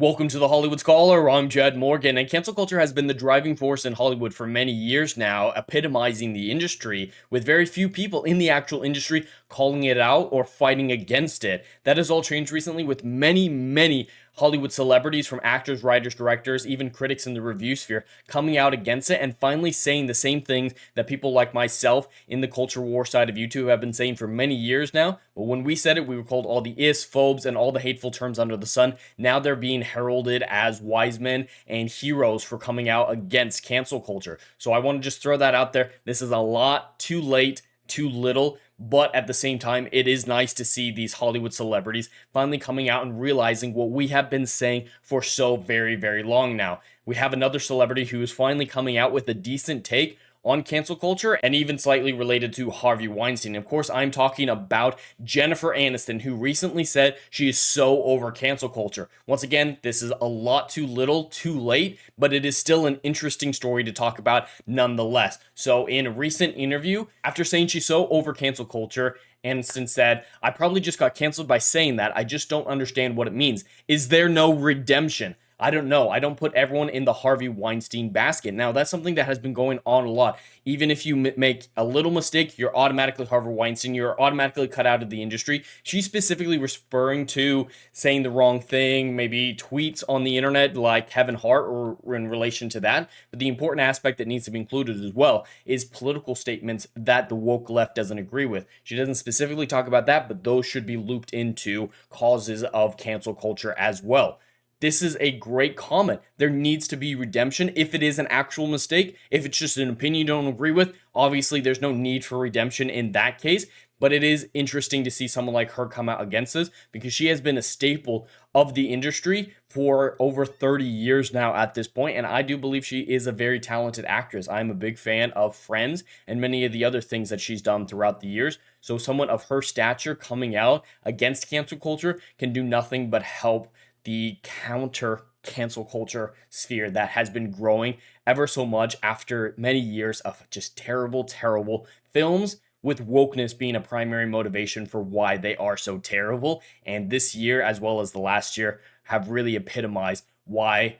Welcome to the Hollywood Scholar. I'm Jed Morgan, and cancel culture has been the driving force in Hollywood for many years now, epitomizing the industry, with very few people in the actual industry calling it out or fighting against it. That has all changed recently with many Hollywood celebrities, from actors, writers, directors, even critics in the review sphere, coming out against it and finally saying the same things that people like myself in the culture war side of YouTube have been saying for many years now. But when we said it, we were called all the is, phobes, and all the hateful terms under the sun. Now they're being heralded as wise men and heroes for coming out against cancel culture. So I want to just throw that out there. This is a lot too late, too little, but at the same time, it is nice to see these Hollywood celebrities finally coming out and realizing what we have been saying for so very long now. We have another celebrity who is finally coming out with a decent take on cancel culture, and even slightly related to Harvey Weinstein. Of course, I'm talking about Jennifer Aniston, who recently said she is so over cancel culture. Once again, this is a lot too little, too late, but it is still an interesting story to talk about nonetheless. So in a recent interview, after saying she's so over cancel culture, Anniston said, "I probably just got canceled by saying that. I just don't understand what it means. Is there no redemption? I don't know. I don't put everyone in the Harvey Weinstein basket." Now, that's something that has been going on a lot. Even if you make a little mistake, you're automatically Harvey Weinstein. You're automatically cut out of the industry. She's specifically referring to saying the wrong thing, maybe tweets on the internet like Kevin Hart or in relation to that. But the important aspect that needs to be included as well is political statements that the woke left doesn't agree with. She doesn't specifically talk about that, but those should be looped into causes of cancel culture as well. This is a great comment. There needs to be redemption if it is an actual mistake. If it's just an opinion you don't agree with, obviously there's no need for redemption in that case. But it is interesting to see someone like her come out against this, because she has been a staple of the industry for over 30 years now at this point, and I do believe she is a very talented actress. I'm a big fan of Friends and many of the other things that she's done throughout the years. So someone of her stature coming out against cancel culture can do nothing but help the counter cancel culture sphere that has been growing ever so much after many years of just terrible films, with wokeness being a primary motivation for why they are so terrible. And this year, as well as the last year, have really epitomized why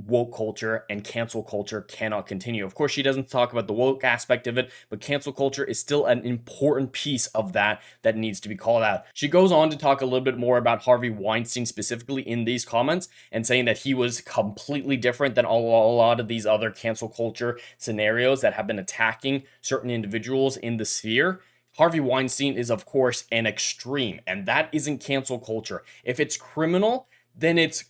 woke culture and cancel culture cannot continue. Of course, she doesn't talk about the woke aspect of it, but cancel culture is still an important piece of that needs to be called out. She goes on to talk a little bit more about Harvey Weinstein specifically in these comments, and saying that he was completely different than a lot of these other cancel culture scenarios that have been attacking certain individuals in the sphere. Harvey Weinstein is, of course, an extreme, and that isn't cancel culture. If it's criminal, then it's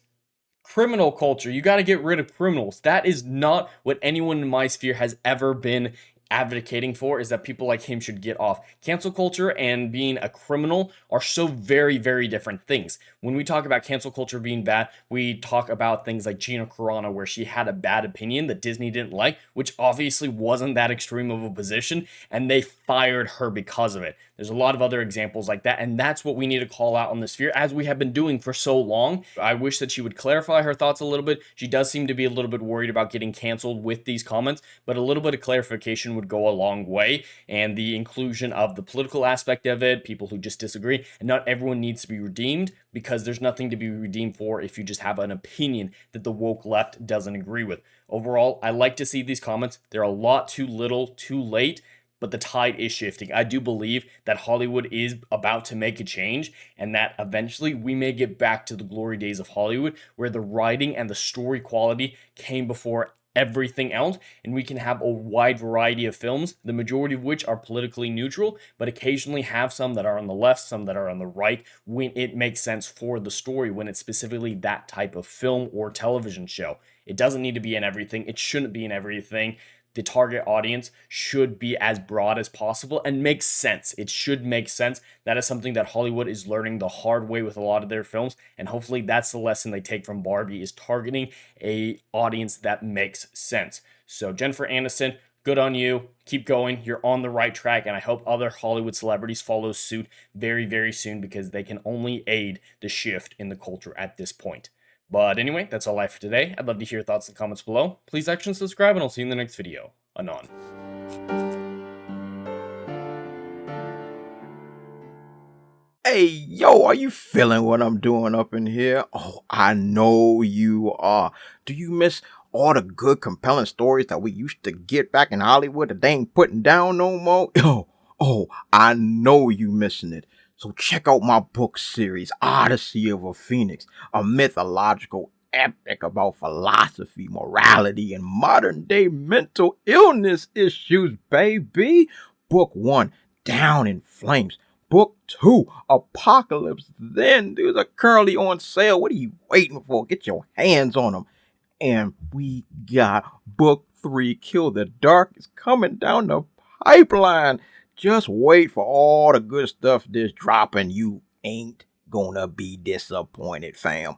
criminal culture. You got to get rid of criminals. That is not what anyone in my sphere has ever been advocating for, is that people like him should get off. Cancel culture and being a criminal are so very different things. When we talk about cancel culture being bad, we talk about things like Gina Carano, where she had a bad opinion that Disney didn't like, which obviously wasn't that extreme of a position, and they fired her because of it. There's a lot of other examples like that, and that's what we need to call out on the sphere, as we have been doing for so long. I wish that she would clarify her thoughts a little bit. She does seem to be a little bit worried about getting canceled with these comments, but a little bit of clarification would go a long way, and the inclusion of the political aspect of it, people who just disagree, and not everyone needs to be redeemed, because there's nothing to be redeemed for if you just have an opinion that the woke left doesn't agree with. Overall, I like to see these comments. They're a lot too little, too late, but the tide is shifting. I do believe that Hollywood is about to make a change, and that eventually we may get back to the glory days of Hollywood, where the writing and the story quality came before everything else, and we can have a wide variety of films, the majority of which are politically neutral, but occasionally have some that are on the left, some that are on the right, when it makes sense for the story, when it's specifically that type of film or television show. It doesn't need to be in everything. It shouldn't be in everything. The target audience should be as broad as possible and make sense. It should make sense. That is something that Hollywood is learning the hard way with a lot of their films, and hopefully that's the lesson they take from Barbie, is targeting a audience that makes sense. So Jennifer Aniston, good on you. Keep going. You're on the right track, and I hope other Hollywood celebrities follow suit very soon, because they can only aid the shift in the culture at this point. But anyway, that's all I have for today. I'd love to hear your thoughts in the comments below. Please like and subscribe, and I'll see you in the next video. Anon. Hey, yo, are you feeling what I'm doing up in here? Oh, I know you are. Do you miss all the good, compelling stories that we used to get back in Hollywood that they ain't putting down no more? I know you missing it. So check out my book series, Odyssey of a Phoenix, a mythological epic about philosophy, morality, and modern day mental illness issues, baby. Book 1, Down in Flames. Book 2, Apocalypse Then. These are currently on sale. What are you waiting for? Get your hands on them. And we got book 3, Kill the Dark, is coming down the pipeline. Just wait for all the good stuff this dropping. You ain't gonna be disappointed, fam.